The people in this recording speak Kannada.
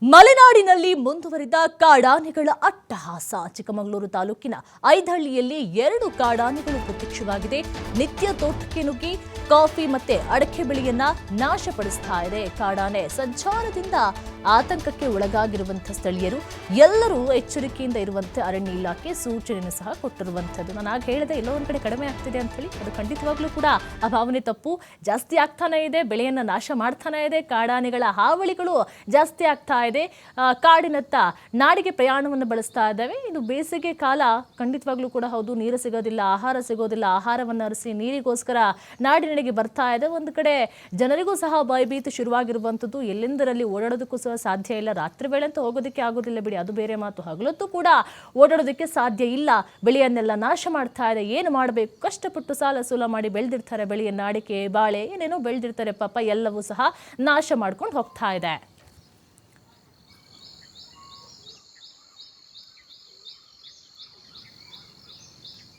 ಮಲೆನಾಡಿನಲ್ಲಿ ಮುಂದುವರಿದ ಕಾಡಾನೆಗಳ ಅಟ್ಟಹಾಸ. ಚಿಕ್ಕಮಗಳೂರು ತಾಲೂಕಿನ ಐದಹಳ್ಳಿಯಲ್ಲಿ 2 ಕಾಡಾನೆಗಳು ಪ್ರತ್ಯಕ್ಷವಾಗಿದೆ. ನಿತ್ಯ ತೋಟಕ್ಕೆ ನುಗ್ಗಿ ಕಾಫಿ ಮತ್ತೆ ಅಡಕೆ ಬೆಳೆಯನ್ನ ನಾಶಪಡಿಸ್ತಾ ಇದೆ. ಕಾಡಾನೆ ಸಂಚಾರದಿಂದ ಆತಂಕಕ್ಕೆ ಒಳಗಾಗಿರುವಂತಹ ಸ್ಥಳೀಯರು ಎಲ್ಲರೂ ಎಚ್ಚರಿಕೆಯಿಂದ ಇರುವಂತೆ ಅರಣ್ಯ ಇಲಾಖೆ ಸೂಚನೆಯನ್ನು ಸಹ ಕೊಟ್ಟಿರುವಂಥದ್ದು. ನಾನು ಆಗ ಹೇಳಿದೆ ಎಲ್ಲೋ ಒಂದ್ ಕಡೆ ಕಡಿಮೆ ಆಗ್ತಿದೆ ಅಂತ ಹೇಳಿ, ಅದು ಖಂಡಿತವಾಗ್ಲೂ ಕೂಡ ಆ ಭಾವನೆ ತಪ್ಪು. ಜಾಸ್ತಿ ಆಗ್ತಾನೆ ಇದೆ, ಬೆಳೆಯನ್ನ ನಾಶ ಮಾಡ್ತಾನೆ ಇದೆ, ಕಾಡಾನೆಗಳ ಹಾವಳಿಗಳು ಜಾಸ್ತಿ ಆಗ್ತಾ ಇದೆ. ಕಾಡಿನತ್ತ ನಾಡಿಗೆ ಪ್ರಯಾಣವನ್ನು ಬಳಸ್ತಾ ಇದ್ದಾವೆ. ಇದು ಬೇಸಿಗೆ ಕಾಲ, ಖಂಡಿತವಾಗ್ಲೂ ಕೂಡ ಹೌದು. ನೀರು ಸಿಗೋದಿಲ್ಲ, ಆಹಾರ ಸಿಗೋದಿಲ್ಲ, ಆಹಾರವನ್ನು ಅರಸಿ ನೀರಿಗೋಸ್ಕರ ನಾಡಿನೆಡೆಗೆ ಬರ್ತಾ ಇದೆ. ಒಂದು ಕಡೆ ಜನರಿಗೂ ಸಹ ಭಯಭೀತಿ ಶುರುವಾಗಿರುವಂಥದ್ದು. ಎಲ್ಲೆಂದರಲ್ಲಿ ಓಡಾಡೋದಕ್ಕೂ ಸಹ ಸಾಧ್ಯ ಇಲ್ಲ. ರಾತ್ರಿ ವೇಳೆ ಅಂತೂ ಹೋಗೋದಕ್ಕೆ ಆಗೋದಿಲ್ಲ ಬಿಡಿ, ಅದು ಬೇರೆ ಮಾತು. ಹಗಲೊತ್ತು ಕೂಡ ಓಡಾಡೋದಕ್ಕೆ ಸಾಧ್ಯ ಇಲ್ಲ. ಬೆಳೆಯನ್ನೆಲ್ಲ ನಾಶ ಮಾಡ್ತಾ ಇದೆ. ಏನು ಮಾಡಬೇಕು? ಕಷ್ಟಪಟ್ಟು ಸಾಲ ಸೂಲ ಮಾಡಿ ಬೆಳೆದಿರ್ತಾರೆ ಬೆಳೆಯನ್ನ, ಅಡಿಕೆ ಬಾಳೆ ಏನೇನೋ ಬೆಳೆದಿರ್ತಾರೆ ಪಾಪ, ಎಲ್ಲವೂ ಸಹ ನಾಶ ಮಾಡ್ಕೊಂಡು ಹೋಗ್ತಾ ಇದೆ.